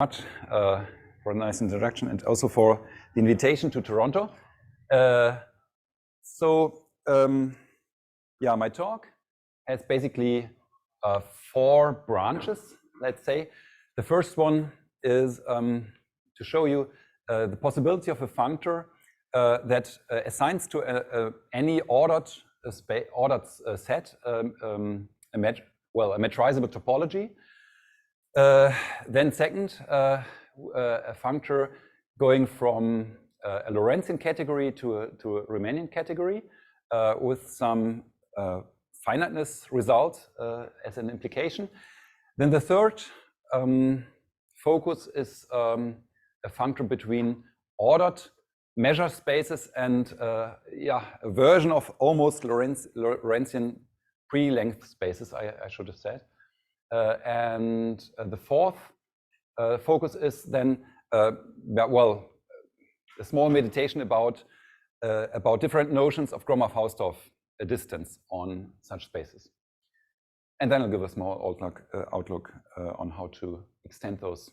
Much for a nice introduction and also for the invitation to Toronto. Yeah, my talk has basically 4 branches, let's say. The first one is to show you the possibility of a functor that assigns to any ordered set a metrizable topology. Then second, a functor going from a Lorentzian category to a Riemannian category with some finiteness result as an implication. Then the third focus is a functor between ordered measure spaces and a version of almost Lorentzian pre-length spaces, I should have said. And the fourth focus is then a small meditation about different notions of Gromov-Hausdorff distance on such spaces. And then I'll give a small outlook on how to extend those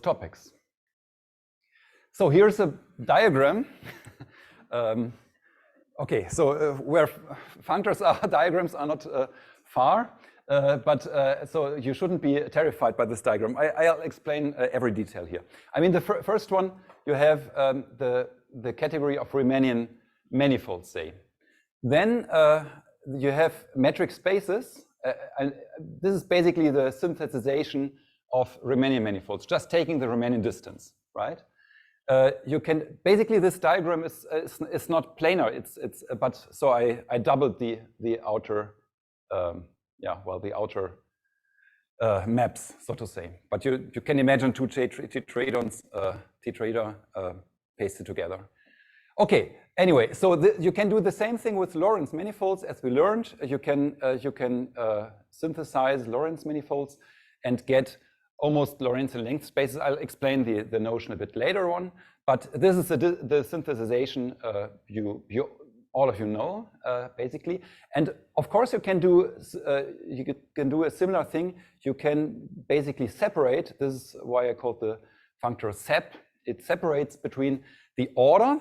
topics. So here's a diagram. Okay, so where functors are, diagrams are not far. So you shouldn't be terrified by this diagram. I'll explain every detail here. I mean, the first one, you have the category of Riemannian manifolds, say. Then you have metric spaces. And this is basically the synthesization of Riemannian manifolds, just taking the Riemannian distance, right? You can basically, this diagram is not planar. So I doubled the outer. The outer maps, so to say. But you can imagine two tetrahedra pasted together. Okay. Anyway, so you can do the same thing with Lorentz manifolds, as we learned. You can synthesize Lorentz manifolds and get almost Lorentzian length spaces. I'll explain the notion a bit later on. But this is the synthesization all of you know, basically. And of course, you can do a similar thing. You can basically separate. This is why I call the functor sep. It separates between the order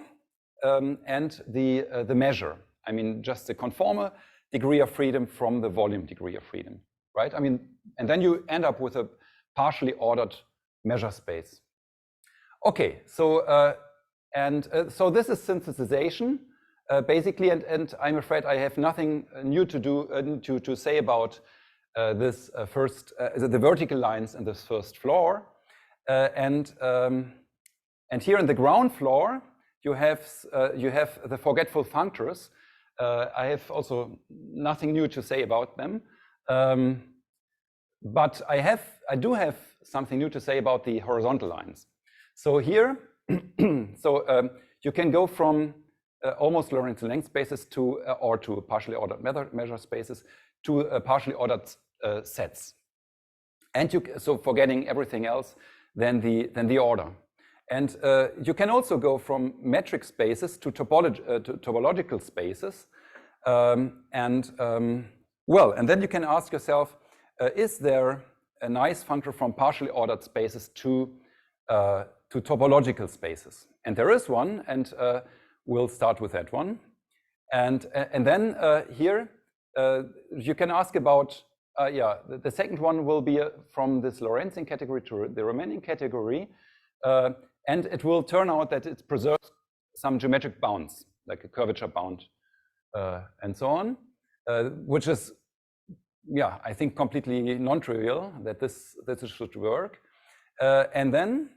and the measure. I mean, just the conformal degree of freedom from the volume degree of freedom, right? I mean, and then you end up with a partially ordered measure space. Okay, so so this is synthesization. Basically, and I'm afraid I have nothing new to say about this the vertical lines in this first floor, and here in the ground floor you have the forgetful functors. I have also nothing new to say about them, but I do have something new to say about the horizontal lines. So here, you can go from almost Lorentzian length spaces to partially ordered measure spaces to partially ordered sets, and so forgetting everything else than the order. And you can also go from metric spaces to topological spaces, and then you can ask yourself, is there a nice functor from partially ordered spaces to topological spaces? And there is one, and we'll start with that one. And then here, you can ask about, the second one will be from this Lorentzian category to the Riemannian category. And it will turn out that it preserves some geometric bounds, like a curvature bound, and so on, which is, I think completely non-trivial that this should work. And then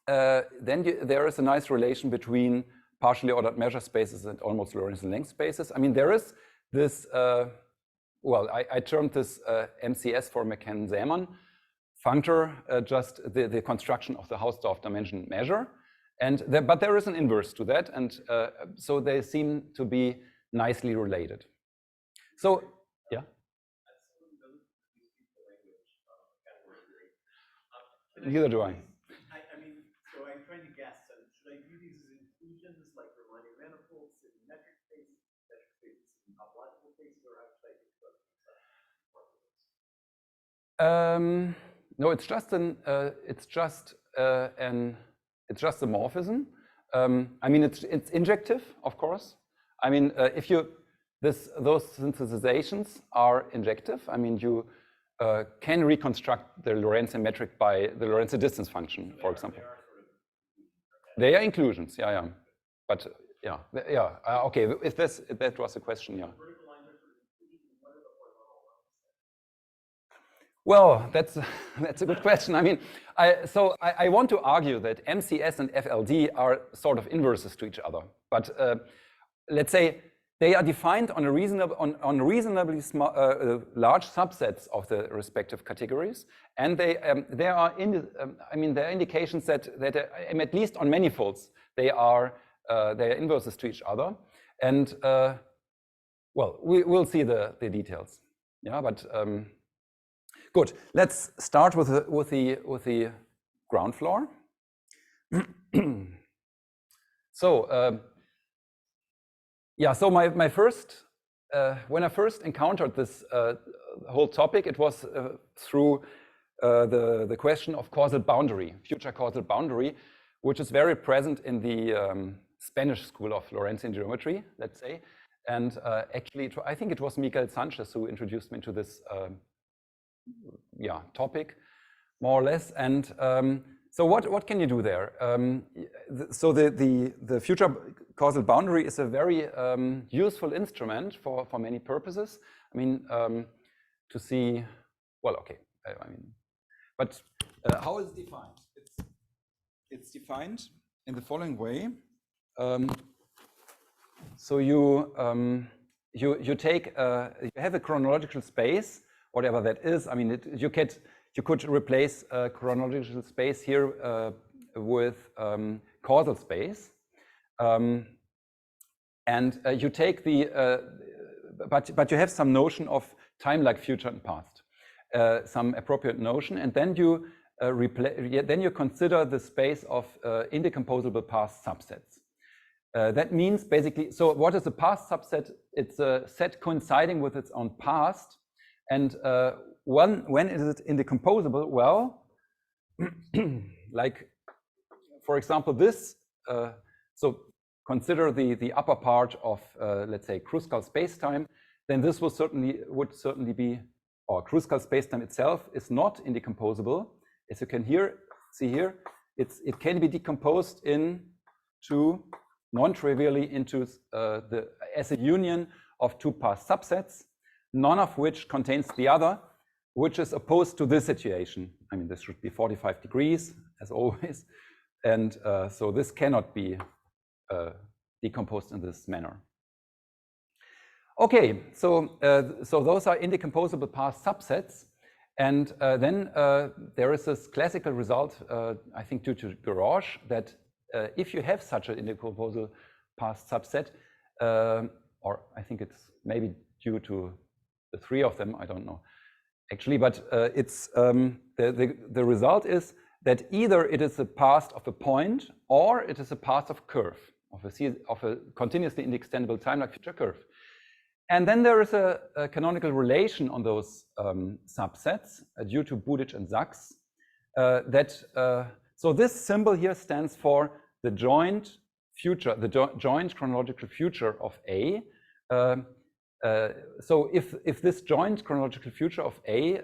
there is a nice relation between partially ordered measure spaces and almost Lorentzian length spaces. I mean, there is this, I termed this MCS for McCann-Sämann functor, just the construction of the Hausdorff dimension measure. But there is an inverse to that, and so they seem to be nicely related. So, yeah? Neither do I. So I'm trying to guess. So should I view these as inclusions, like Riemannian manifolds in metric spaces in topological spaces, or how should I think about these? No, it's just a morphism. I mean, it's injective, of course. I mean, if you those synthesizations are injective. I mean, you can reconstruct the Lorentzian metric by the Lorentzian distance function, for example. They are inclusions, yeah. But yeah. Okay, if that was the question, yeah. Well, that's a good question. I mean, I want to argue that MCS and FLD are sort of inverses to each other. But let's say they are defined on reasonably small, large subsets of the respective categories, and there are indications that at least on manifolds they are inverses to each other. And well, we'll see the details. Yeah, but. Good. Let's start with the ground floor. So yeah. So my first when I first encountered this whole topic, it was through the question of causal boundary, future causal boundary, which is very present in the Spanish school of Lorentzian geometry, let's say. And actually, I think it was Miguel Sanchez who introduced me to this. Topic, more or less. And so what can you do there? So the future causal boundary is a very useful instrument for many purposes. I mean, to see, well, okay, I mean, but how is it defined? It's defined in the following way. So you take you have a chronological space, whatever that is. I mean, you could replace chronological space here with causal space, and you take but you have some notion of time like future and past, some appropriate notion, and then you consider the space of indecomposable past subsets. That means basically, so what is a past subset? It's a set coinciding with its own past. And when is it indecomposable? Well, like, for example, this, so consider the upper part of, let's say, Kruskal spacetime, then this would certainly be, or Kruskal spacetime itself is not indecomposable. As you can see here, it can be decomposed into, non-trivially, into as a union of two past subsets, none of which contains the other, which is opposed to this situation. I mean, this should be 45 degrees, as always. And so this cannot be decomposed in this manner. Okay, so those are indecomposable past subsets. And then there is this classical result, I think due to Geroch, that if you have such an indecomposable past subset, or I think it's maybe due to the three of them, I don't know actually, but it's the result is that either it is a past of a point or it is a past of a curve, of a continuously inextendable time like future curve. And then there is a canonical relation on those subsets due to Budich and Sachs so this symbol here stands for the joint future, the joint chronological future of A. So if this joint chronological future of A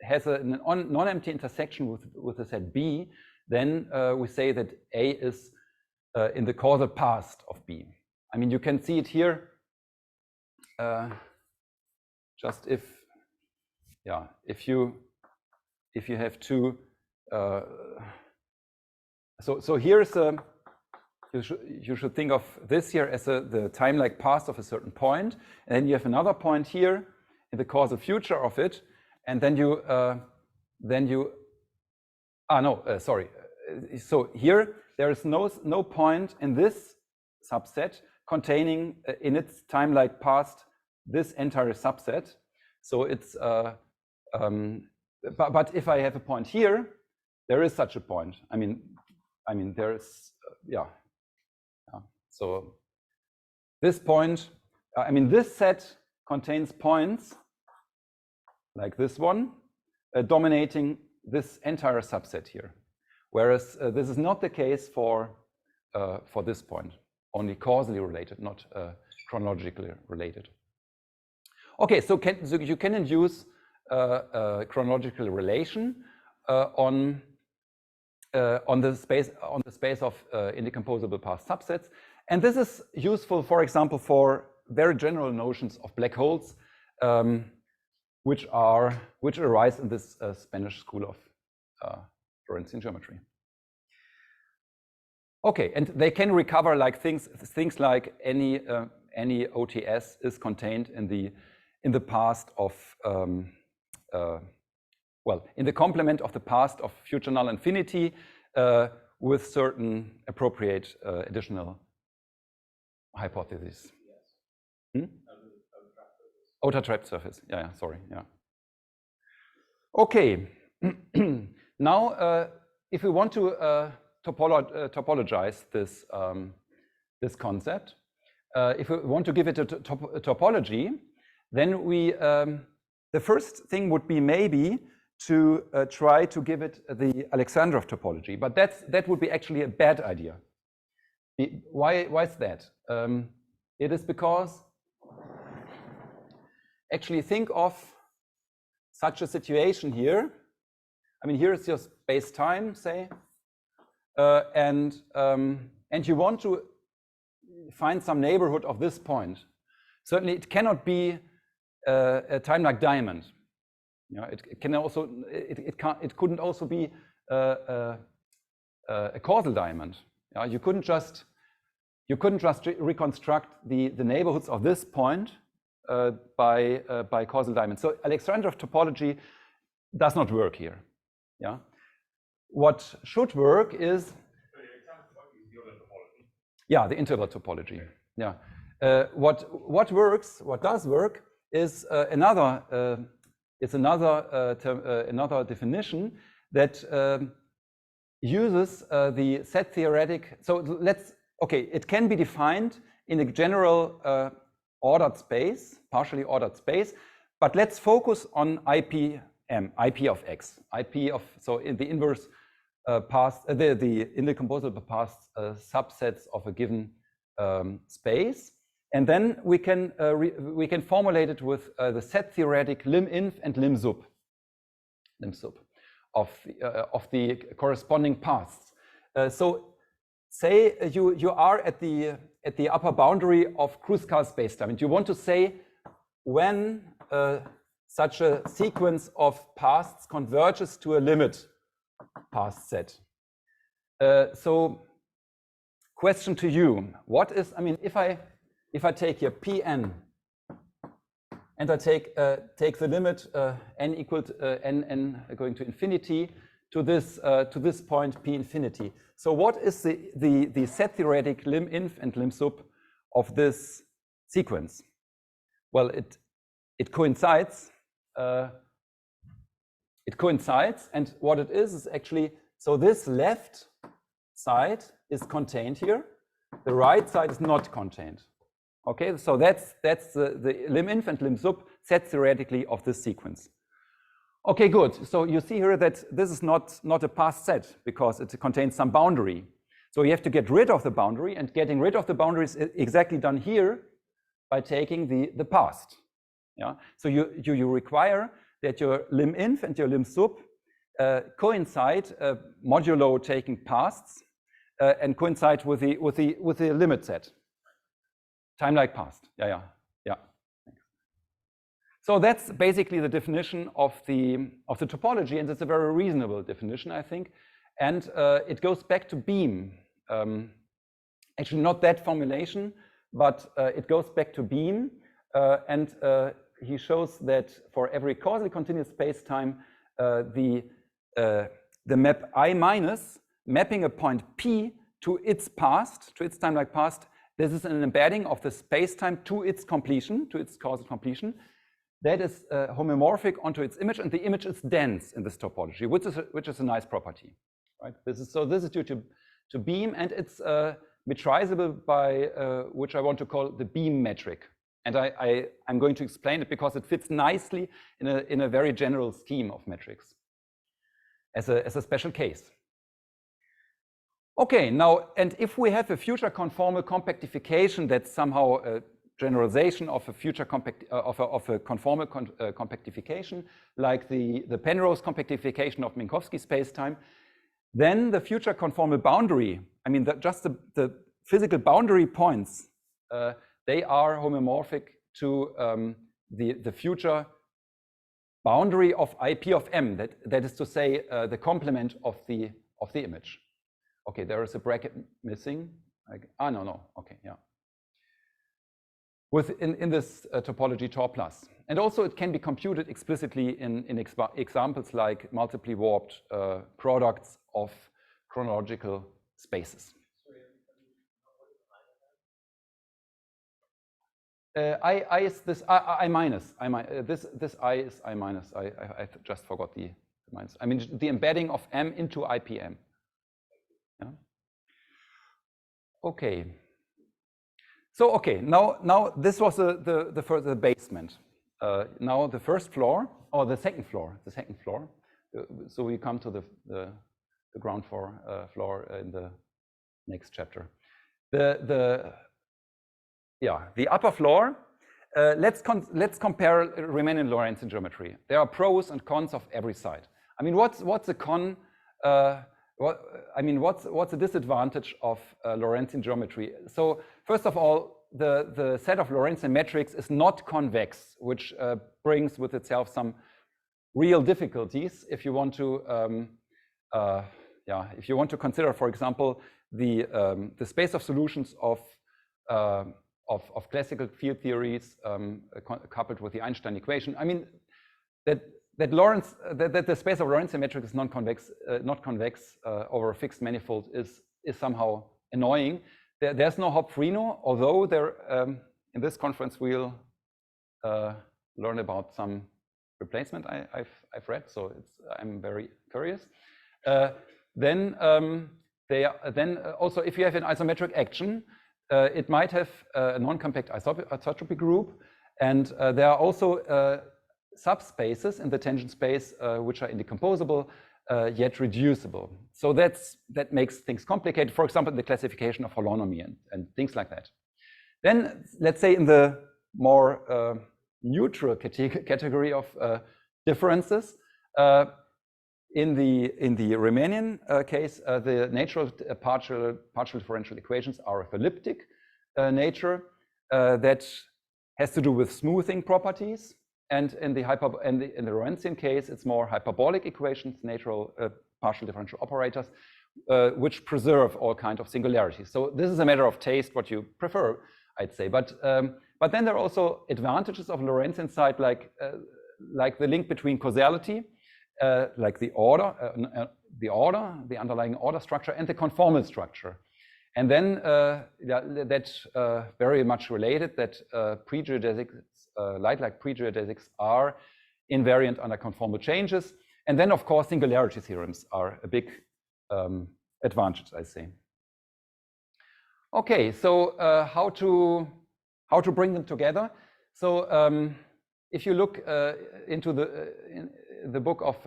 has a non-empty intersection with the set B, then we say that A is in the causal past of B. I mean, you can see it here. Just if you have two. So here's you should think of this here as the time-like past of a certain point, and then you have another point here in the causal future of it, and then sorry. So here there is no point in this subset containing in its time-like past this entire subset. So it's but if I have a point here, there is such a point. I mean there is So this point, I mean, this set contains points like this one, dominating this entire subset here, whereas this is not the case for this point, only causally related, not chronologically related. Okay, so you can induce chronological relation on the space of indecomposable path subsets, and this is useful, for example, for very general notions of black holes, which arise in this Spanish school of Lorentzian geometry. Okay, and they can recover like things like any OTS is contained in the past of in the complement of the past of future null infinity with certain appropriate additional hypotheses. Yes. Outer trapped surface. Yeah, sorry. Yeah. Okay. Now, if we want to topologize this this concept, if we want to give it a topology, then the first thing would be maybe to try to give it the Alexandrov topology, but that would be actually a bad idea. Why is that? It is because actually think of such a situation here. I mean, here is your space-time, say, and you want to find some neighborhood of this point. Certainly, it cannot be a time-like diamond. You know, it couldn't also be a causal diamond. You couldn't just reconstruct the neighborhoods of this point by causal diamond. So Alexandrov topology does not work here. Yeah. What should work is the interval topology. Yeah. What does work is another definition that uses the set theoretic. So it can be defined in a general ordered space, partially ordered space, but let's focus on IP of X, so in the inverse the indecomposable path subsets of a given space, and then we can formulate it with the set theoretic lim_inf and lim_sub of the corresponding paths. So say you are at the upper boundary of Kruskal spacetime, and you want to say when such a sequence of paths converges to a limit path set. So question to you, what is, I mean, if I take here Pn and I take the limit n equal to n going to infinity to this point P infinity. So what is the set theoretic lim_inf and lim_sub of this sequence? Well, it coincides. And what it is actually, so this left side is contained here, the right side is not contained. Okay, so that's the lim_inf and lim_sub set theoretically of this sequence. Okay, good. So you see here that this is not a path set because it contains some boundary. So you have to get rid of the boundary, and getting rid of the boundary is exactly done here by taking the past. Yeah. So you require that your lim_inf and your lim_sub coincide modulo taking pasts and coincide with the limit set. Time-like past. Yeah. So that's basically the definition of the topology, and it's a very reasonable definition, I think. And it goes back to Beam. Actually, not that formulation, but it goes back to Beam, and he shows that for every causally continuous space-time, the map I minus mapping a point P to its past, to its time-like past, this is an embedding of the space-time to its completion, to its causal completion. That is homomorphic onto its image, and the image is dense in this topology, which is a nice property, right? This is due to Beam, and it's metrizable by which I want to call the Beam metric. And I'm going to explain it because it fits nicely in a very general scheme of metrics. as a special case. Okay, now, and if we have a future conformal compactification that's somehow a generalization of a future of a conformal compactification, like the Penrose compactification of Minkowski spacetime, then the future conformal boundary, I mean, just the physical boundary points, they are homomorphic to the future boundary of IP of M, that is to say, the complement of the image. Okay, there is a bracket missing. No, okay, yeah. In this topology Tor plus. And also it can be computed explicitly in examples like multiply warped products of chronological spaces. I is this I minus. This I is I minus. I just forgot the minus. I mean the embedding of M into IPM. Yeah. Okay. So okay, now this was the basement. Now the first floor or the second floor. So we come to the ground floor in the next chapter. The upper floor. Let's compare Riemannian Lorentzian geometry. There are pros and cons of every side. I mean, what's a con? What's the disadvantage of Lorentzian geometry? So first of all, the set of Lorentzian metrics is not convex, which brings with itself some real difficulties if you want to consider, for example, the space of solutions of classical field theories coupled with the Einstein equation. I mean that the space of Lorentzian metric is not convex over a fixed manifold is somehow annoying. There's no Hopf-Rino, although there in this conference we'll learn about some replacement I've read, so I'm very curious. Then also if you have an isometric action, it might have a non-compact isotropy group, and there are also subspaces in the tangent space which are indecomposable yet reducible. So that makes things complicated. For example, the classification of holonomy and things like that. Then let's say in the more neutral category of differences, in the Riemannian case, the natural partial differential equations are of elliptic nature that has to do with smoothing properties. And in the Lorentzian case, it's more hyperbolic equations, natural partial differential operators, which preserve all kinds of singularities. So this is a matter of taste, what you prefer, I'd say. But then there are also advantages of Lorentzian side, like the link between causality, like the underlying order structure, and the conformal structure. And then that's very much related that pregeodesics, light-like pregeodesics are invariant under conformal changes. And then, of course, singularity theorems are a big advantage, I say. Okay, so how to bring them together? So if you look into the book of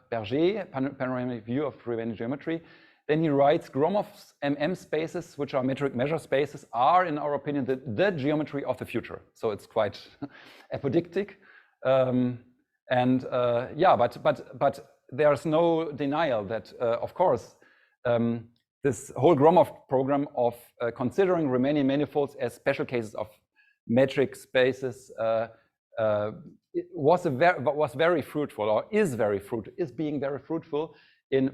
Berger, Panoramic View of Riemannian Geometry, then he writes Gromov's MM spaces, which are metric measure spaces, are, in our opinion, the geometry of the future. So it's quite apodictic. But there's no denial that, of course, this whole Gromov program of considering Riemannian manifolds as special cases of metric spaces was very fruitful, or is being very fruitful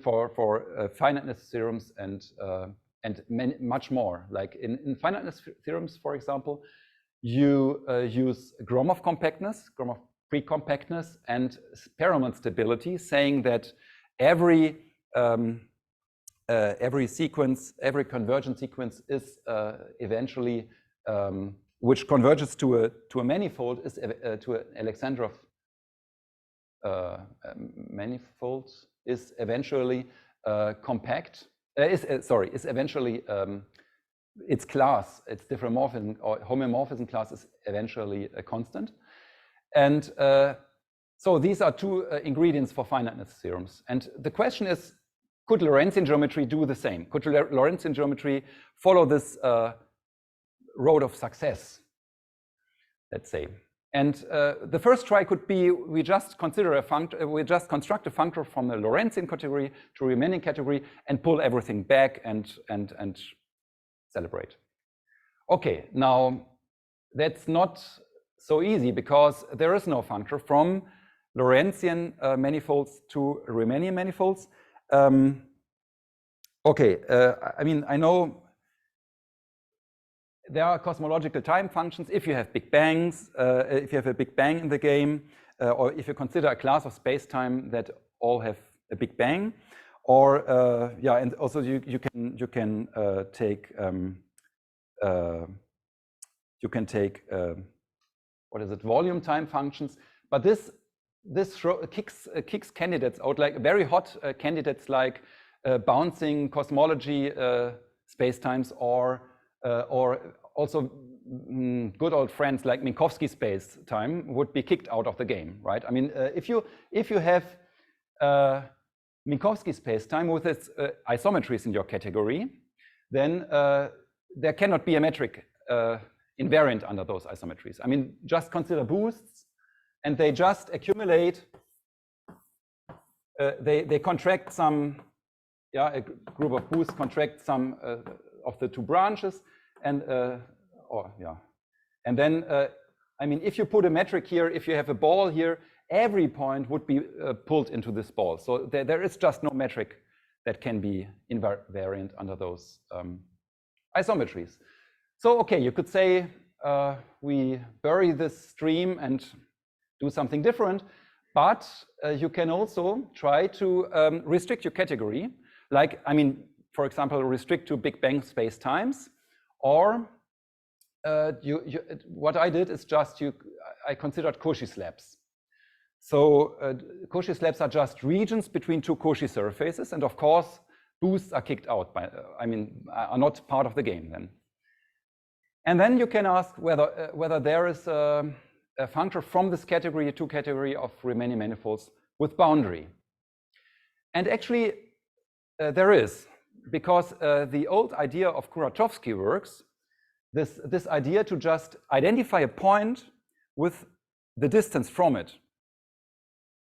for finiteness theorems and much more. Like in finiteness theorems, for example, you use Gromov compactness, Gromov precompactness, and Perelman stability, saying that every sequence, every convergent sequence is eventually which converges to a manifold is to an Alexandrov manifold is eventually compact. Is eventually its class, its diffeomorphism or homomorphism class is eventually a constant, and So these are two ingredients for finiteness theorems. And the question is, could Lorentzian geometry do the same? Could Lorentzian geometry follow this road of success, let's say? And the first try could be we just consider a functor, we just construct a functor from the Lorentzian category to a Riemannian category and pull everything back and celebrate. Okay, now that's not so easy because there is no functor from Lorentzian manifolds to Riemannian manifolds. Okay, I mean, I know there are cosmological time functions if you have big bangs, if you have a big bang in the game, or if you consider a class of space-time that all have a big bang, or yeah, and also you can take what is it, volume time functions, but this kicks candidates out, like very hot candidates like bouncing cosmology spacetimes, or also good old friends like Minkowski space-time would be kicked out of the game, right? I mean, if you have Minkowski space-time with its isometries in your category, then there cannot be a metric invariant under those isometries. I mean, just consider boosts, and they just accumulate. They contract some, yeah, a group of boosts contract some of the two branches, and and then I mean, if you put a metric here, if you have a ball here, every point would be pulled into this ball. So there is just no metric that can be invariant under those isometries. So okay, you could say we bury this stream and do something different, but you can also try to restrict your category. Like, I mean, for example, restrict to Big Bang space-times, or what I did is just I considered Cauchy slabs. So Cauchy slabs are just regions between two Cauchy surfaces, and of course, boosts are kicked out by, are not part of the game then. And then you can ask whether there is a functor from this category to category of Riemannian manifolds with boundary. And actually, there is, because the old idea of Kuratowski works, this idea to just identify a point with the distance from it.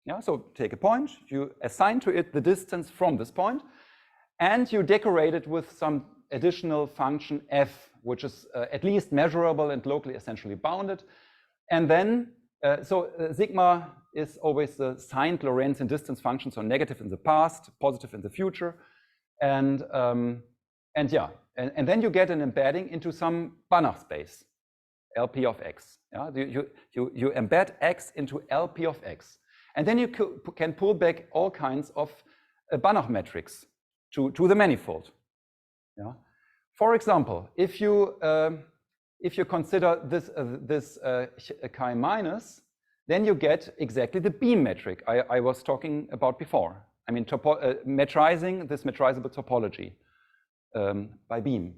Yeah, so take a point, you assign to it the distance from this point, and you decorate it with some additional function f, which is at least measurable and locally essentially bounded. And then, sigma is always the signed Lorentzian distance function, so negative in the past, positive in the future. And yeah, and then you get an embedding into some Banach space, LP of x. Yeah? You embed x into LP of x. And then you can pull back all kinds of Banach metrics to the manifold. Yeah? For example, if you consider this chi minus, then you get exactly the beam metric I was talking about before. I mean, metrizing this metrizable topology by beam.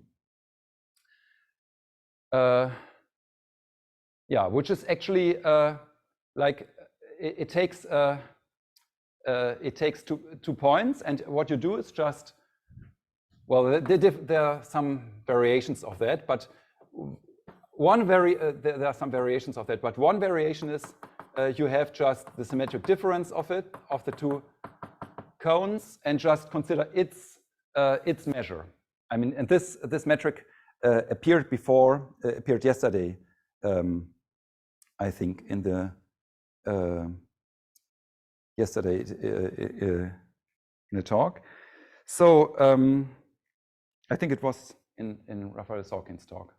Yeah, which is actually like it takes 2 points, and what you do is just, well, there are some variations of that, but there are some variations of that, but one variation is you have just the symmetric difference of the two cones, and just consider its measure. I mean, and this metric appeared yesterday, I think, in the yesterday in a talk. So I think it was in Raphael Sorkin's talk.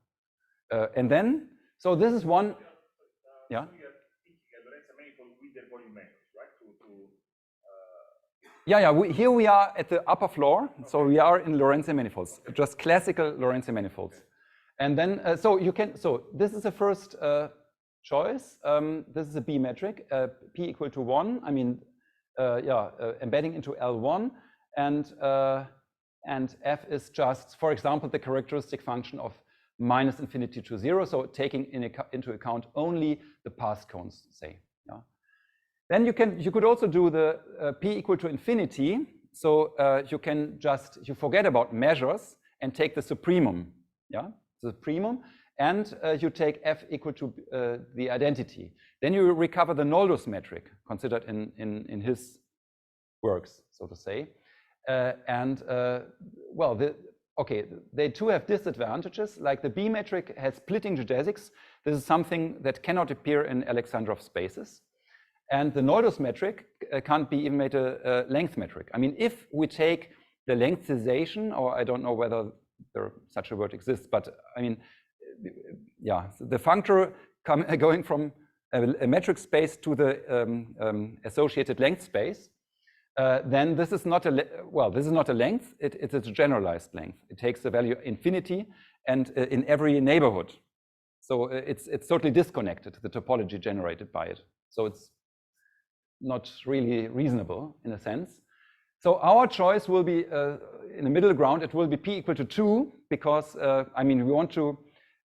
And then, so this is one, yeah. Yeah, here we are at the upper floor, so we are in Lorentzian manifolds, just classical Lorentzian manifolds. And then, so this is the first choice. This is a B metric, P equal to 1. I mean, embedding into L1, and F is just, for example, the characteristic function of minus infinity to 0. So taking into account only the past cones, say. Yeah. Then you could also do the p equal to infinity. So you forget about measures and take the supremum, yeah, the supremum, and you take f equal to the identity. Then you recover the Noldus metric considered in his works, so to say. Well, they too have disadvantages. Like the B metric has splitting geodesics. This is something that cannot appear in Alexandrov spaces. And the Noldus metric can't be even made a length metric. I mean, if we take the lengthization, or I don't know whether such a word exists, but I mean, yeah, so the functor going from a metric space to the associated length space, then this is not a length, it's a generalized length. It takes the value infinity and in every neighborhood. So it's totally disconnected, the topology generated by it. So it's not really reasonable in a sense. So our choice will be in the middle ground, it will be p equal to 2, because I mean, we want to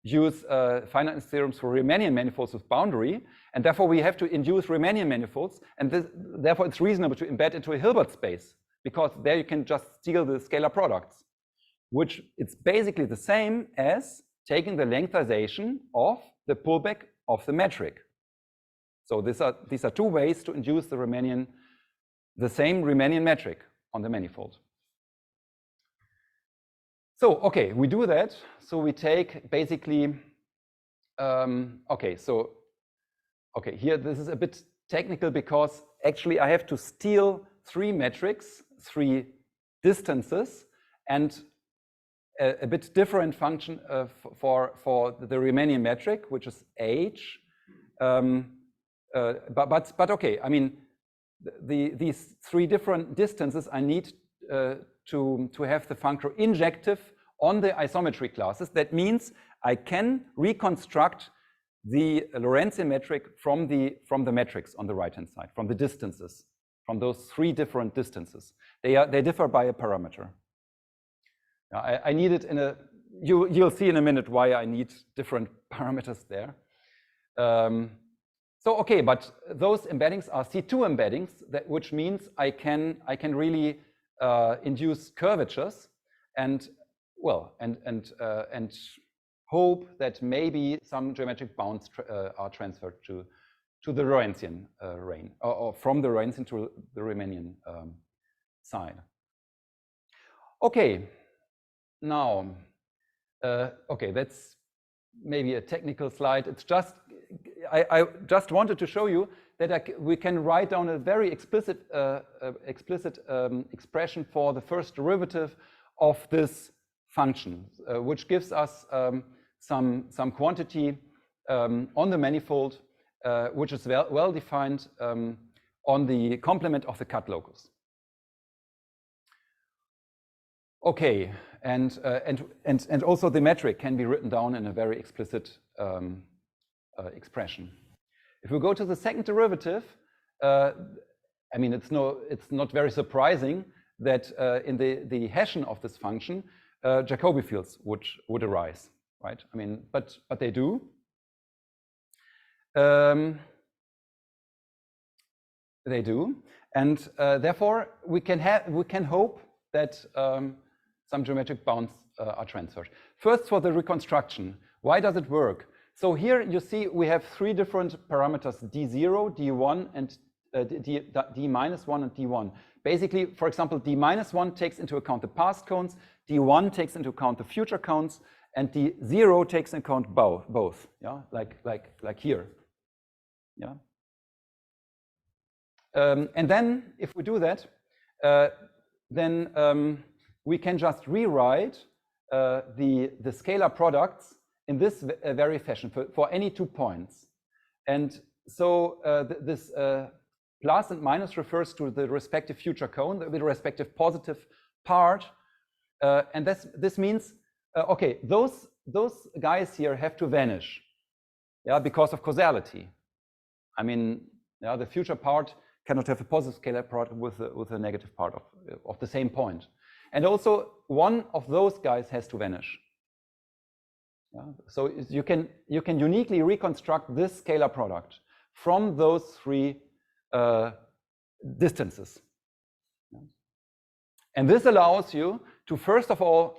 use finiteness theorems for Riemannian manifolds with boundary, and therefore we have to induce Riemannian manifolds, and therefore it's reasonable to embed into a Hilbert space, because there you can just steal the scalar products, which it's basically the same as taking the lengthization of the pullback of the metric. So these are two ways to induce the same Riemannian metric on the manifold. So, okay, we do that. So we take basically, here this is a bit technical because actually I have to steal 3 metrics, 3 distances, and a bit different function for the Riemannian metric, which is h. But okay, I mean, these 3 different distances I need to have the functor injective on the isometry classes. That means I can reconstruct the Lorentzian metric from the metrics on the right-hand side, from the distances, from those 3 different distances. They differ by a parameter. Now, I need it in a. You'll see in a minute why I need different parameters there. So okay, but those embeddings are C2 embeddings, which means I can really induce curvatures and hope that maybe some geometric bounds are transferred to the Lorentzian reign, or from the Lorentzian to the Riemannian side. Okay, now, okay, that's maybe a technical slide. It's just, I just wanted to show you that we can write down a very explicit expression for the first derivative of this function, which gives us some quantity on the manifold, which is well defined on the complement of the cut locus. Okay, and also the metric can be written down in a very explicit expression. If we go to the second derivative, I mean, it's not very surprising that in the Hessian of this function, Jacobi fields would arise, right? I mean, but they do. They do, and therefore we can hope that some geometric bounds are transferred. First, for the reconstruction, why does it work? So here you see we have 3 different parameters: d0, d1, and d-1 and d1. Basically, for example, d-1 takes into account the past counts, d1 takes into account the future counts, and d0 takes into account both. Yeah, like here. Yeah. And then if we do that, then we can just rewrite the scalar products in this very fashion for any 2 points. And so this plus and minus refers to the respective future cone, the respective positive part. And this means, okay, those guys here have to vanish, yeah, because of causality. I mean, yeah, the future part cannot have a positive scalar part with a negative part of the same point. And also, one of those guys has to vanish. Yeah? So you can uniquely reconstruct this scalar product from those 3 distances. And this allows you to, first of all,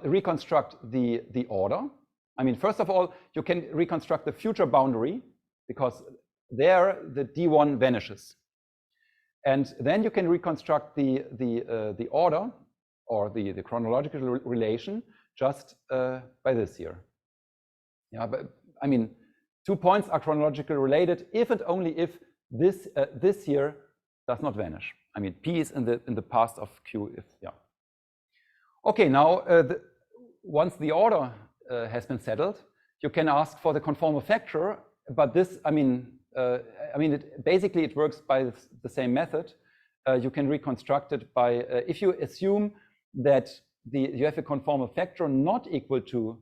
reconstruct the order. I mean, first of all, you can reconstruct the future boundary, because there the D1 vanishes. And then you can reconstruct the order, or the chronological relation, just by this here. Yeah, but I mean, 2 points are chronologically related if and only if this here does not vanish. I mean, P is in the past of Q. If yeah. Okay, now once the order has been settled, you can ask for the conformal factor. But this, basically it works by the same method. You can reconstruct it by if you assume that you have a conformal factor not equal to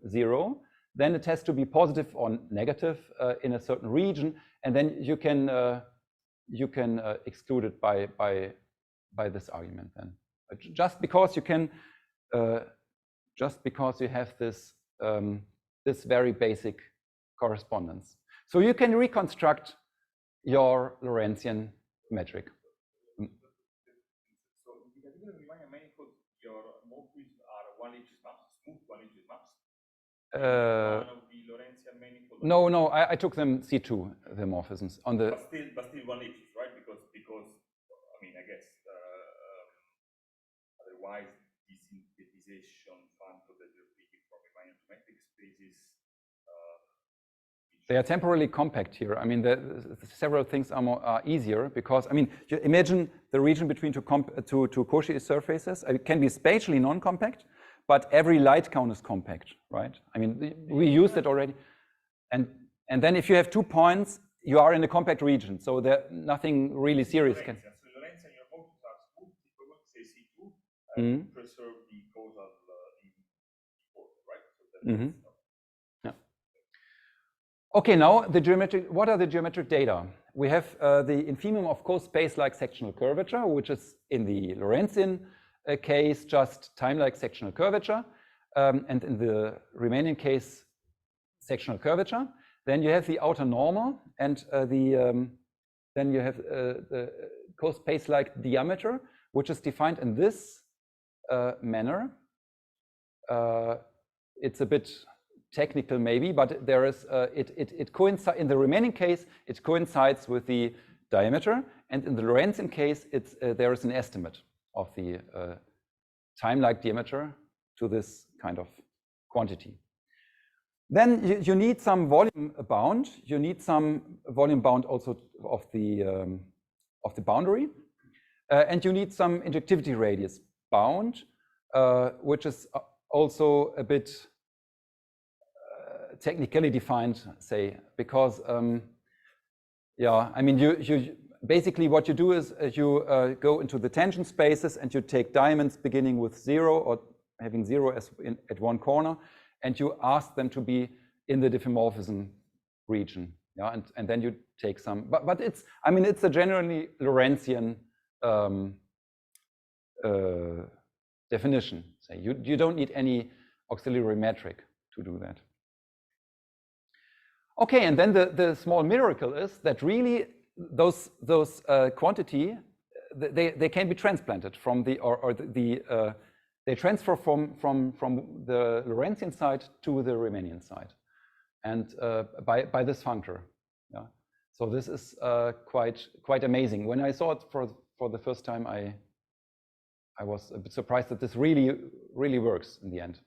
0, then it has to be positive or negative in a certain region, and then you can exclude it by this argument. Then just because you can, just because you have this this very basic correspondence, so you can reconstruct your Lorentzian metric. So in the particular Riemannian manifold, your morphisms are 1H maps, smooth 1H maps. One of the Lorentzian manifold. No, I took them C2, the morphisms on the. But still 1H's, right? Because I mean, I guess otherwise this synthesization function that you're taking from Riemannian metric spaces. They are temporally compact here. I mean, several things are easier because, I mean, you imagine the region between two Cauchy surfaces. It can be spatially non-compact, but every light count is compact, right? I mean, we used it already. And then if you have 2 points, you are in a compact region. So there nothing really serious can. So Lorentzian, your morphisms are smooth, if we say C2, preserve the causal order, right? So that's Okay, now the geometric. What are the geometric data? We have the infimum of co-space-like sectional curvature, which is in the Lorentzian case just time-like sectional curvature, and in the Riemannian case sectional curvature. Then you have the outer normal, and then you have the co-space-like diameter, which is defined in this manner. It's a bit technical maybe, but there is it coincides in the Riemannian case. It coincides with the diameter, and in the Lorentzian case, there is an estimate of the time-like diameter to this kind of quantity. Then you need some volume bound. You need some volume bound also of the boundary, and you need some injectivity radius bound, which is also a bit technically defined, say, because yeah, I mean, you basically what you do is you go into the tangent spaces and you take diamonds beginning with 0 or having 0 at one corner, and you ask them to be in the diffeomorphism region. Yeah, and then you take some, but it's, I mean, it's a generally Lorentzian definition. Say you don't need any auxiliary metric to do that. Okay, and then the small miracle is that really those quantity they can be transplanted from the they transfer from the Lorentzian side to the Riemannian side, and by this functor. Yeah, so this is quite amazing. When I saw it for the first time, I was a bit surprised that this really works in the end.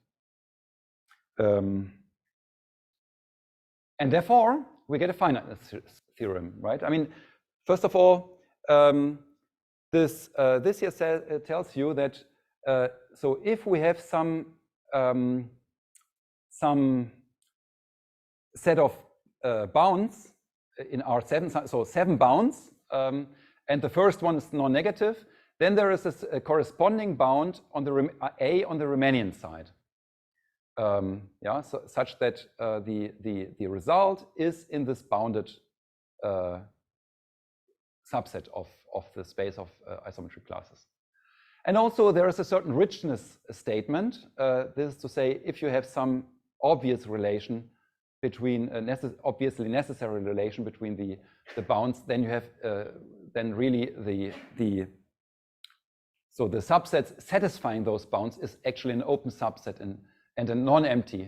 And therefore, we get a finiteness theorem, right? I mean, first of all, this here tells you that so if we have some set of bounds in R7, so 7 bounds, and the first one is non-negative, then there is a corresponding bound on the A on the Riemannian side. Yeah, so such that the result is in this bounded subset of the space of isometric classes. And also there is a certain richness statement. This is to say, if you have some obvious relation between obviously necessary relation between the bounds, then you have then really so the subsets satisfying those bounds is actually an open subset and a non-empty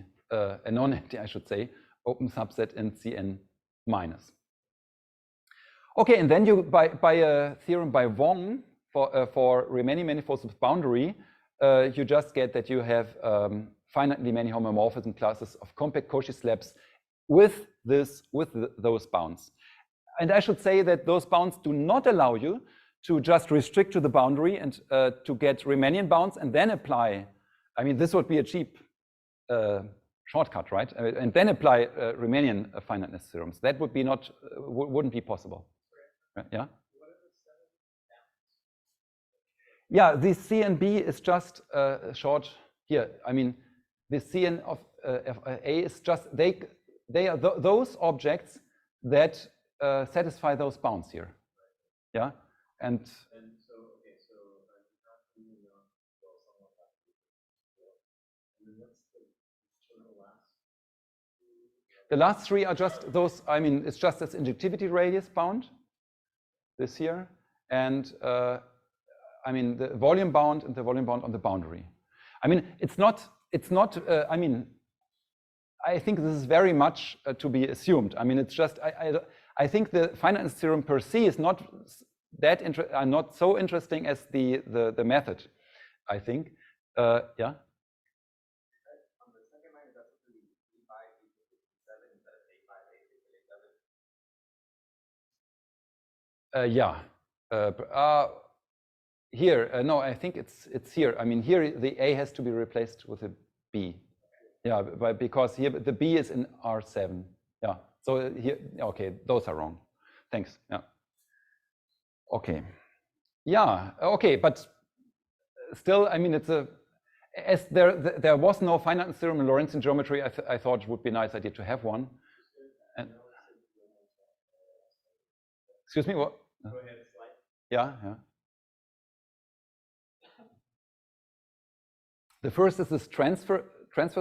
I should say, open subset in Cn minus. Okay, and then you by a theorem by Wong for Riemannian manifolds with boundary, you just get that you have finitely many homomorphism classes of compact Cauchy slabs with those bounds. And I should say that those bounds do not allow you to just restrict to the boundary and to get Riemannian bounds and then apply. I mean, this would be a cheap shortcut, right? And then apply Riemannian finiteness theorems. That would be wouldn't be possible. Yeah. Yeah, the C and B is just short here. I mean, the Cn of A is just they are those objects that satisfy those bounds here. Yeah, and so okay, so not really well someone has to and then what's the last? The last three are just those. I mean, it's just this injectivity radius bound. This here, and I mean the volume bound and the volume bound on the boundary. I mean, it's not. I mean, I think this is very much to be assumed. I mean, it's just. I think the finiteness theorem per se is not that not so interesting as the method. I think. Yeah. On the second line, that's the E5, E57 instead of A5, A6, A7. Yeah. Here, no, I think it's here. I mean, here the A has to be replaced with a B. Yeah, because here the B is in R7. Yeah. So here, okay, those are wrong. Thanks. Yeah. Okay. Yeah. Okay, but still, I mean, it's as there was no finiteness theorem in Lorentzian geometry. I thought it would be a nice idea to have one. And, excuse me, what? Go ahead, slide. Yeah, yeah. The first is this transfer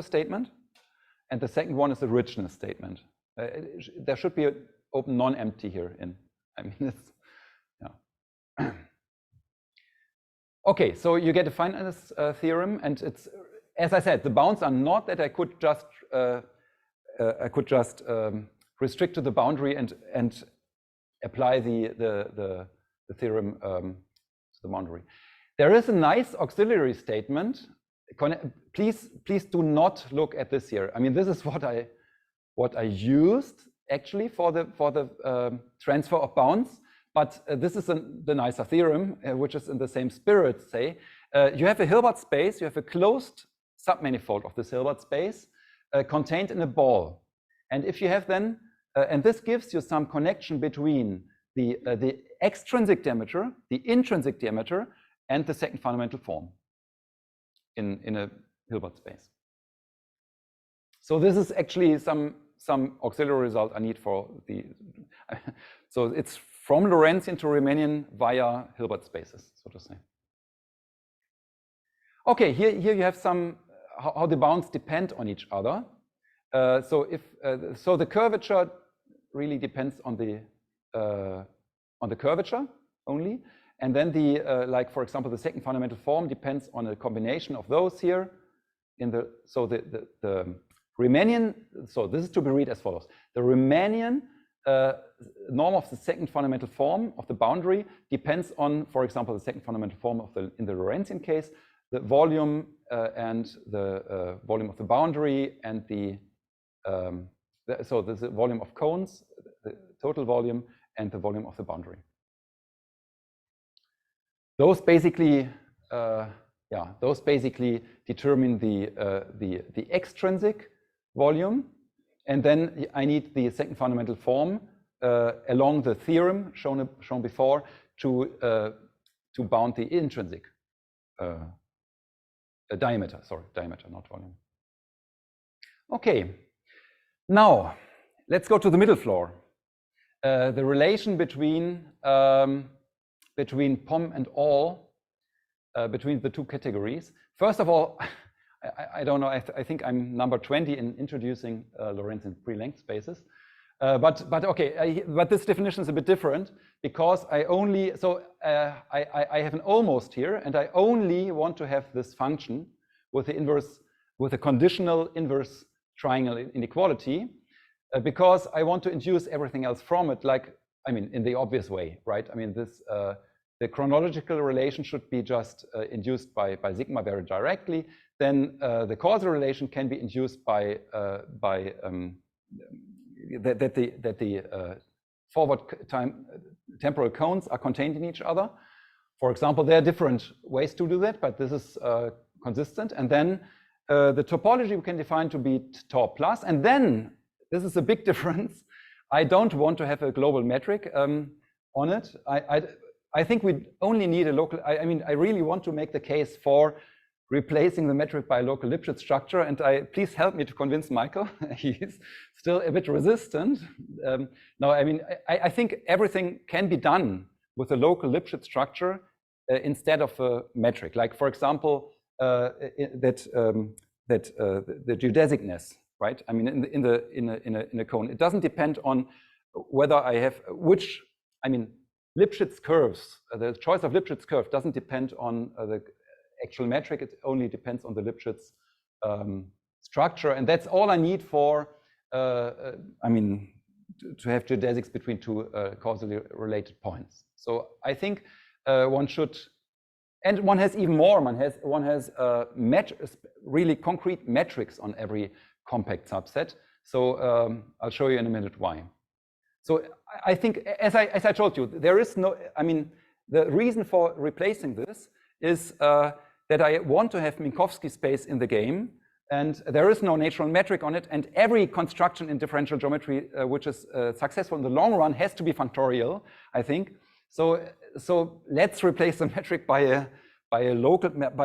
statement, and the second one is the richness statement. There should be an open non-empty here. I mean, it's yeah. Okay, so you get a finiteness theorem, and it's, as I said, the bounds are not that I could just restrict to the boundary and apply the theorem to the boundary. There is a nice auxiliary statement. Please do not look at this here. I mean, this is what I used actually for the transfer of bounds. But this is the nicer theorem, which is in the same spirit. Say you have a Hilbert space. You have a closed submanifold of this Hilbert space contained in a ball, and if you have then, and this gives you some connection between the extrinsic diameter, the intrinsic diameter, and the second fundamental form in a Hilbert space. So this is actually some auxiliary result I need for the. So it's from Lorentzian to Riemannian via Hilbert spaces, so to say. Okay, here you have some how the bounds depend on each other. So the curvature really depends on the curvature only, and then like for example the second fundamental form depends on a combination of those here. The Riemannian. So this is to be read as follows: the Riemannian norm of the second fundamental form of the boundary depends on, for example, the second fundamental form of in the Lorentzian case, the volume and the volume of the boundary, and so there's a volume of cones, the total volume, and the volume of the boundary. Those basically, determine the extrinsic volume, and then I need the second fundamental form along the theorem shown before to bound the intrinsic diameter. Sorry, diameter, not volume. Okay, now let's go to the middle floor. The relation between POM and all, between the two categories. First of all, I don't know. I think I'm number 20 in introducing Lorentzian pre-length spaces. But okay, but this definition is a bit different because I only, so I have an almost here, and I only want to have this function with the inverse, with a conditional inverse triangle inequality, because I want to induce everything else from it, like, I mean, in the obvious way, right? I mean, this, the chronological relation should be just induced by sigma very directly. Then the causal relation can be induced by that the forward temporal cones are contained in each other. For example, there are different ways to do that, but this is consistent. And then the topology we can define to be tau plus. And then, this is a big difference, I don't want to have a global metric on it. I think we only need a local, I mean, I really want to make the case for replacing the metric by a local Lipschitz structure, and please help me to convince Michael. He's still a bit resistant. No, I mean, I think everything can be done with a local Lipschitz structure instead of a metric. Like, for example, the geodesicness, right? I mean, in a cone, it doesn't depend on whether I have which. I mean, Lipschitz curves. The choice of Lipschitz curve doesn't depend on the actual metric. It only depends on the Lipschitz structure, and that's all I need for. I mean, to have geodesics between two causally related points. So I think one should, and one has even more. One has really concrete metrics on every compact subset. So I'll show you in a minute why. So I think, as I told you, there is no. I mean, the reason for replacing this is that I want to have Minkowski space in the game, and there is no natural metric on it, and every construction in differential geometry which is successful in the long run has to be functorial, I think. So let's replace the metric by a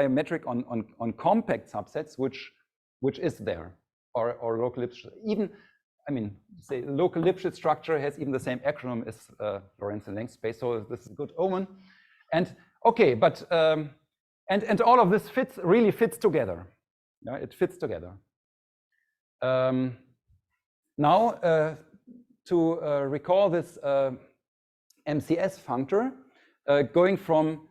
metric on compact subsets, which is there, or local Lipschitz. Even, I mean, say local Lipschitz structure has even the same acronym as Lorentzian length space, so this is a good omen. And okay, but and all of this really fits together. Yeah, it fits together. Now, to recall this MCS functor, going from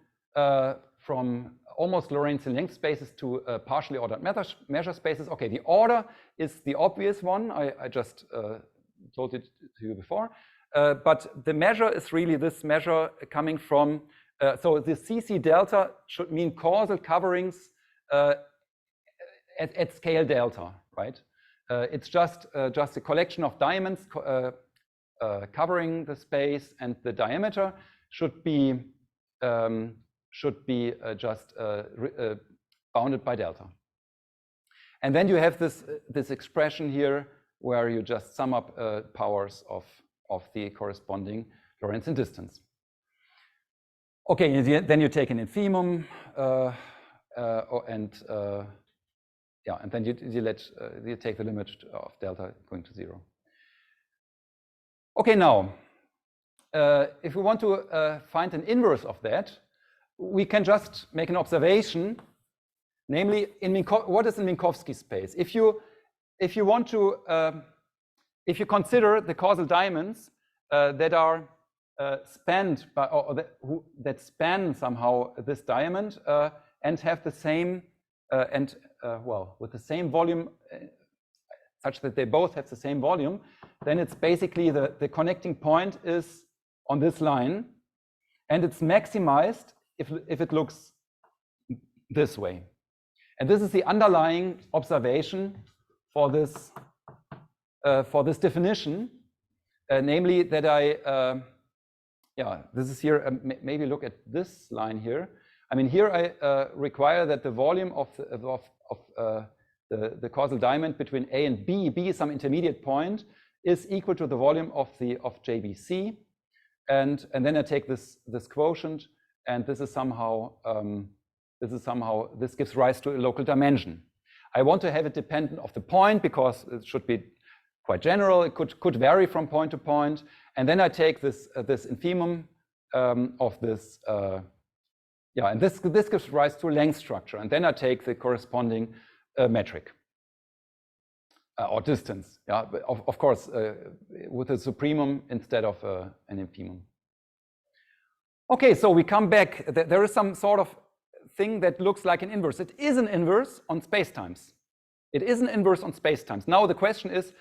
almost Lorentzian length spaces to partially ordered measure spaces. Okay, the order is the obvious one. I just told it to you before. But the measure is really this measure coming from, so the CC delta should mean causal coverings at scale delta, right? It's just a collection of diamonds covering the space, and the diameter should be just bounded by delta. And then you have this expression here where you just sum up powers of the corresponding Lorentzian distance. Okay, then you take an infimum, and then you take the limit of delta going to 0. Okay, now if we want to find an inverse of that, we can just make an observation, namely, what is a Minkowski space? If you want to, if you consider the causal diamonds that are spanned by, or that span somehow this diamond and have the same well, with the same volume, such that they both have the same volume, then it's basically the connecting point is on this line, and it's maximized if it looks this way. And this is the underlying observation for this definition, namely that this is here. Maybe look at this line here. I mean, here I require that the volume of the causal diamond between A and B is some intermediate point, is equal to the volume of JBC, and then I take this quotient, and this is somehow this gives rise to a local dimension. I want to have it dependent of the point because it should be quite general. It could vary from point to point, and then I take this infimum of this. And this gives rise to a length structure, and then I take the corresponding metric or distance. Yeah, but of course with a supremum instead of an infimum. Okay, so we come back. There is some sort of thing that looks like an inverse. It is an inverse on spacetimes. It is an inverse on spacetimes. Now the question is,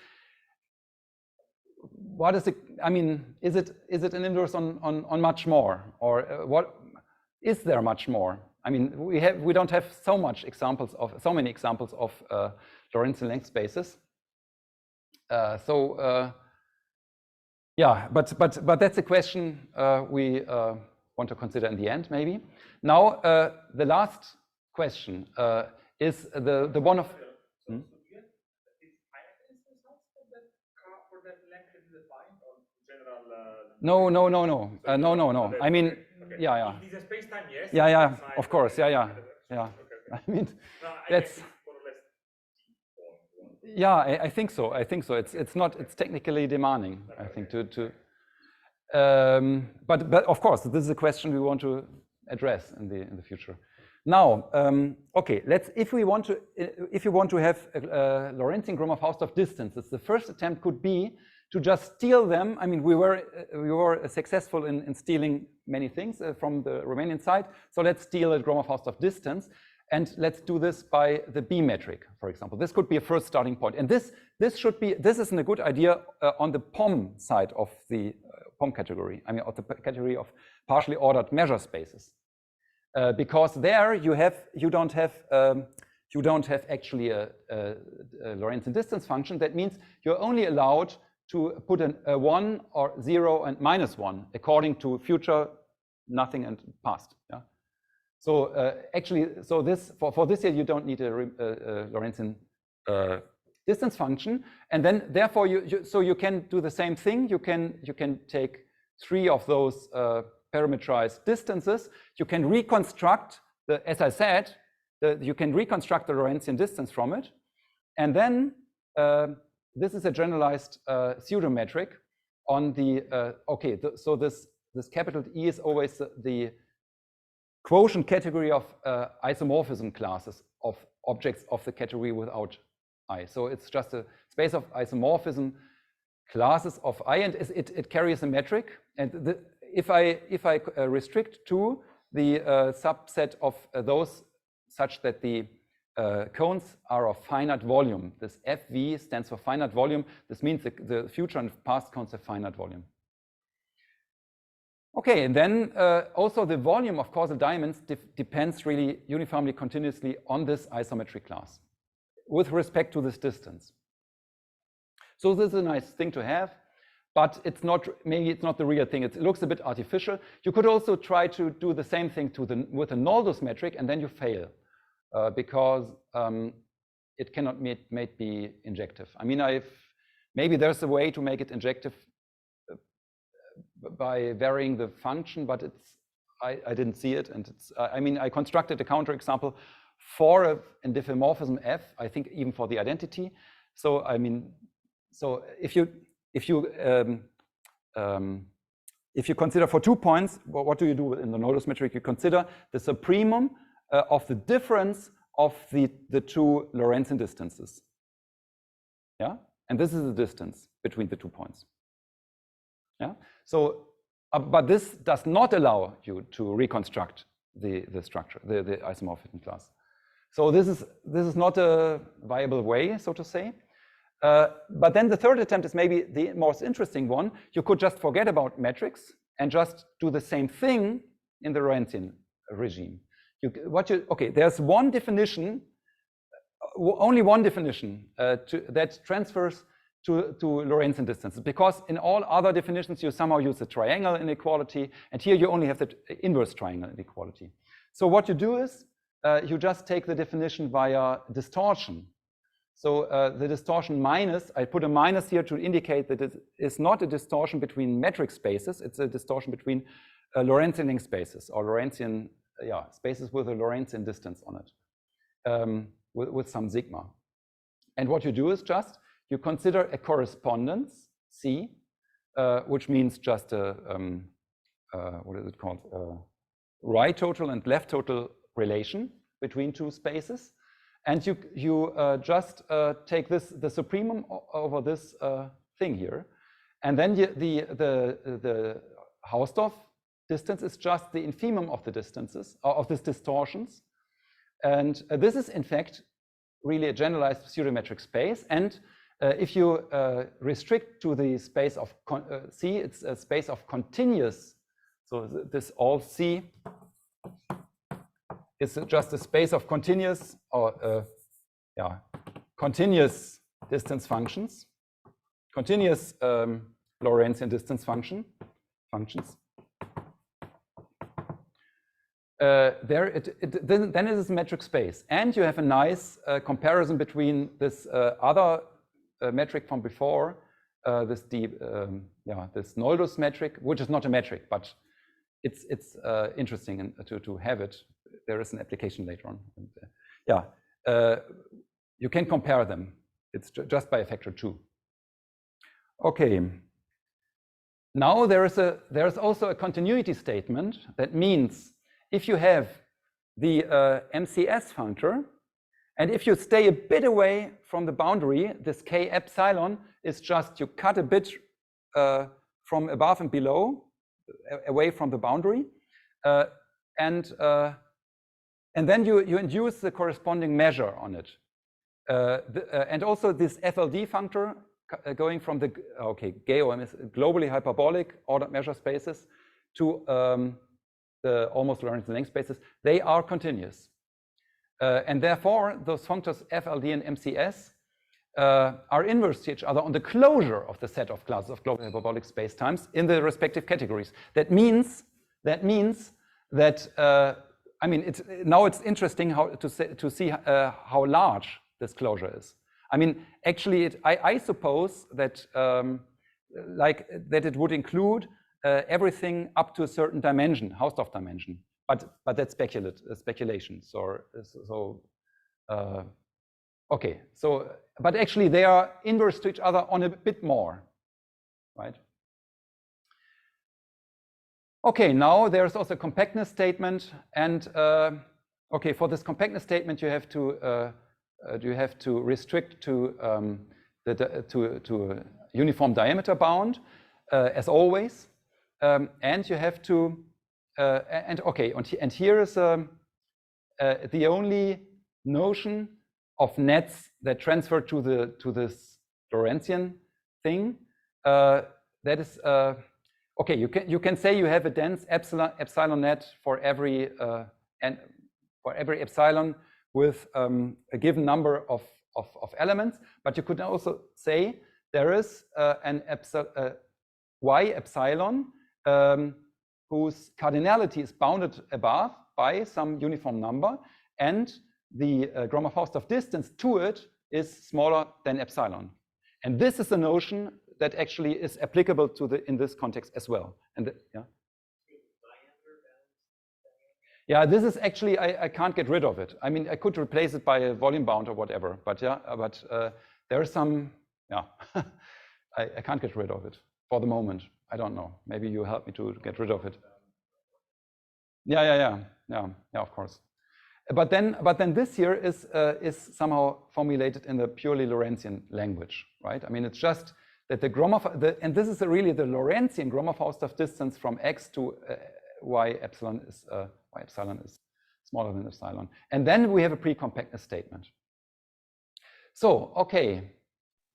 what is it? I mean, is it an inverse on much more, or what is there much more? I mean, we don't have so many examples of Lorentzian length spaces. Yeah, but that's a question we want to consider in the end, maybe. Now, the last question is the one of. No. I mean, yeah. If it's a space-time, yes. Yeah. Of course, yeah. I mean, that's. Yeah, I think so. It's technically demanding, I think, but of course, this is a question we want to address in the future. Now, okay, if you want to have Lorentzian Gromov-Hausdorff distances, the first attempt could be to just steal them. I mean, we were successful in stealing many things from the Riemannian side. So let's steal a Gromov-Hausdorff distance, and let's do this by the B metric, for example. This could be a first starting point, and this isn't a good idea on the POM side of the POM category. I mean, of the category of partially ordered measure spaces, because there you don't have actually a Lorentzian distance function. That means you're only allowed to put a 1 or 0 and -1 according to future, nothing, and past. Yeah. So actually, for this here, you don't need a Lorentzian distance function, and then therefore you can do the same thing. You can take 3 of those parametrized distances. You can reconstruct as I said, you can reconstruct the Lorentzian distance from it, and then this is a generalized pseudometric on the so this capital E is always the quotient category of isomorphism classes of objects of the category without I. So it's just a space of isomorphism classes of I, and it carries a metric. And if I restrict to the subset of those such that the cones are of finite volume, this FV stands for finite volume. This means the future and past cones have finite volume. Okay, and then also the volume of causal diamonds depends really uniformly continuously on this isometric class with respect to this distance. So this is a nice thing to have, but maybe it's not the real thing. It looks a bit artificial. You could also try to do the same thing with a Noldus metric, and then you fail because it cannot be injective. I mean, maybe there's a way to make it injective by varying the function, but I didn't see it, and I mean, I constructed a counterexample for an diffeomorphism F, I think even for the identity. So I mean, so if you consider for 2 points, what do you do in the Noldus metric? You consider the supremum of the difference of the two Lorentzian distances. Yeah, and this is the distance between the 2 points. Yeah. So, but this does not allow you to reconstruct the structure, the isomorphism class. So this is not a viable way, so to say. But then the third attempt is maybe the most interesting one. You could just forget about metrics and just do the same thing in the Lorentzian regime. There's one definition, only one definition that transfers to Lorentzian distances, because in all other definitions you somehow use the triangle inequality, and here you only have the inverse triangle inequality. So what you do is you just take the definition via distortion. So the distortion minus, I put a minus here to indicate that it is not a distortion between metric spaces, it's a distortion between Lorentzian length spaces, or Lorentzian, spaces with a Lorentzian distance on it, with some sigma. And what you do is just, you consider a correspondence, C, which means just a, what is it called? Right total and left total relation between two spaces. and you just take the supremum over this thing here, and then the Hausdorff distance is just the infimum of the distances of these distortions, and this is in fact really a generalized pseudometric space. And if you restrict to the space of C, it's a space of continuous. So this all C is just a space of continuous or continuous distance functions, continuous Lorentzian distance functions. Then it is a metric space, and you have a nice comparison between this other metric from before, this Noldus metric, which is not a metric, but it's interesting to have it. There is an application later on. And, you can compare them. It's just by a factor 2. Okay. Now there's also a continuity statement that means if you have the MCS functor, and if you stay a bit away from the boundary, this K epsilon is just you cut a bit from above and below, away from the boundary, and then you induce the corresponding measure on it. And also this FLD functor going from the GOM is globally hyperbolic ordered measure spaces to the almost Lorentzian length spaces, they are continuous. And therefore, those functors FLD and MCS are inverse to each other on the closure of the set of classes of global hyperbolic spacetimes in the respective categories. That means that I mean, now it's interesting to see how large this closure is. I mean, actually, I suppose that that it would include everything up to a certain dimension, Hausdorff dimension, but that's speculation. Okay. So, but actually, they are inverse to each other on a bit more, right? Okay. Now there's also a compactness statement, and okay, for this compactness statement, you have to restrict to a uniform diameter bound, as always. And you have to, and here is the only notion of nets that transfer to this Lorentzian thing. That is okay. You can say you have a dense epsilon net for every epsilon with a given number of elements, but you could also say there is an y epsilon whose cardinality is bounded above by some uniform number, and the Gromov-Hausdorff distance to it is smaller than epsilon. And this is a notion that actually is applicable to in this context as well. And yeah, this is actually I can't get rid of it. I mean, I could replace it by a volume bound or whatever, but there is some I can't get rid of it for the moment. I don't know. Maybe you help me to get rid of it. Yeah, of course. But then this here is somehow formulated in the purely Lorentzian language, right? I mean, it's just that and this is really the Lorentzian Gromov-Hausdorff distance from x to y epsilon is smaller than epsilon, and then we have a precompactness statement. So okay,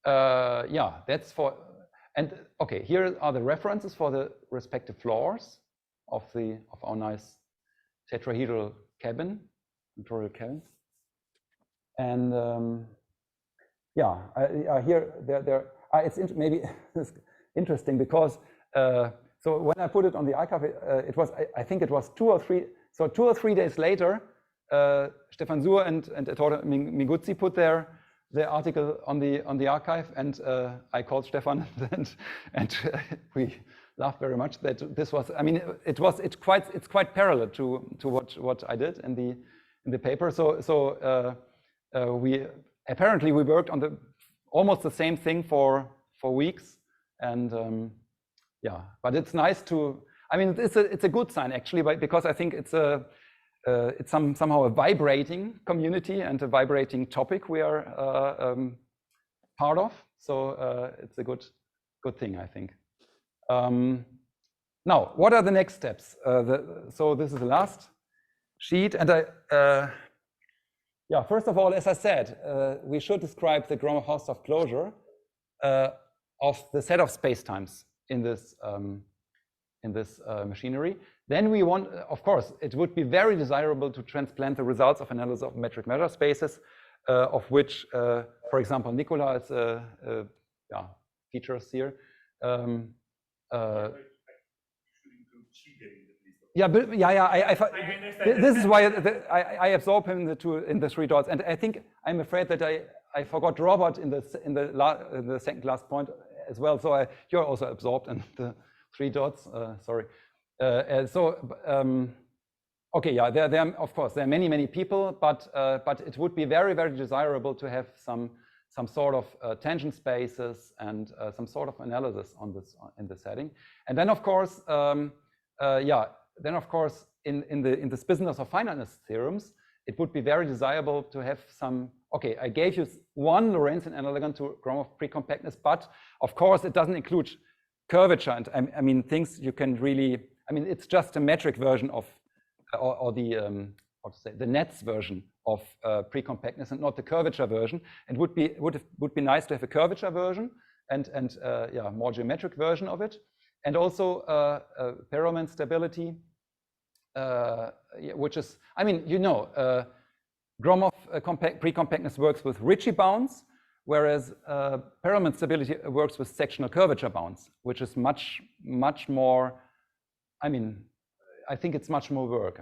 yeah, that's for. And okay, here are the references for the respective floors of our nice tetrahedral cabin, tutorial cabin. And yeah, here it's maybe it's interesting because so when I put it on the archive, it was I think it was 2 or 3. So 2 or 3 days later, Stefan Suhr and Ettore Minguzzi put their article on the archive, and I called Stefan and we laughed very much that this was. I mean, it's quite parallel to what I did in the paper. So we apparently worked on almost the same thing for weeks, and yeah. But it's nice to. I mean, it's a good sign actually, because I think it's it's somehow a vibrating community and a vibrating topic we are part of. So it's a good thing, I think. Now, what are the next steps? So this is the last sheet, and yeah, first of all, as I said, we should describe the Gromov-Hausdorff closure of the set of spacetimes in this machinery. Then we want, of course, it would be very desirable to transplant the results of analysis of metric measure spaces, of which, for example, Nicola is features here. Yeah, but this is why I absorb him in the three dots, and I think I'm afraid that I forgot Robert in the second last point as well. So you're also absorbed in the three dots. Sorry. Okay, yeah, there of course there are many people, but it would be very desirable to have some sort of tangent spaces and some sort of analysis on this in the setting, and then of course in this business of finiteness theorems, it would be very desirable to have some. Okay, I gave you one Lorentzian analogon to Gromov precompactness, but of course it doesn't include curvature, and I mean things you can really. I mean, it's just a metric version of, or the how to say, the nets version of precompactness, and not the curvature version. And would be nice to have a curvature version and yeah, more geometric version of it, and also Perelman stability, which is, I mean, you know, Gromov precompactness works with Ricci bounds, whereas Perelman stability works with sectional curvature bounds, which is much more. I mean, I think it's much more work,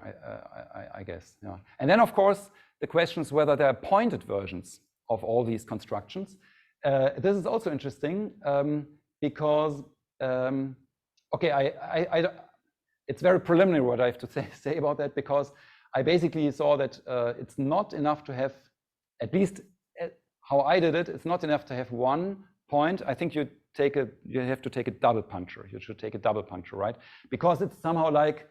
I guess. Yeah. And then, of course, the question is whether there are pointed versions of all these constructions. This is also interesting because, okay, it's very preliminary what I have to say about that, because I basically saw that it's not enough to have, at least how I did it, it's not enough to have one point. I think you have to take a double puncture. You should take a double puncture, right? Because it's somehow like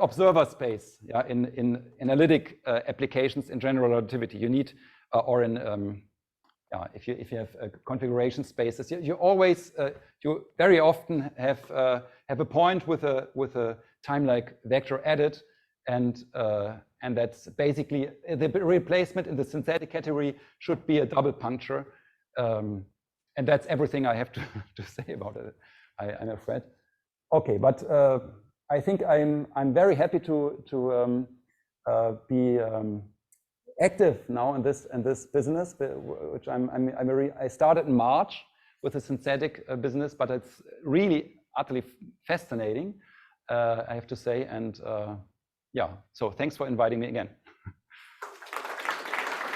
observer space, yeah, in analytic applications in general relativity. You need or in yeah, if you have configuration spaces, you always you very often have a point with a time-like vector added, and that's basically the replacement in the synthetic category should be a double puncture. And that's everything I have to say about it, I'm afraid. Okay, but I think I'm very happy to be active now in this business, which I started in March with a synthetic business, but it's really utterly fascinating, I have to say. And yeah, so thanks for inviting me again.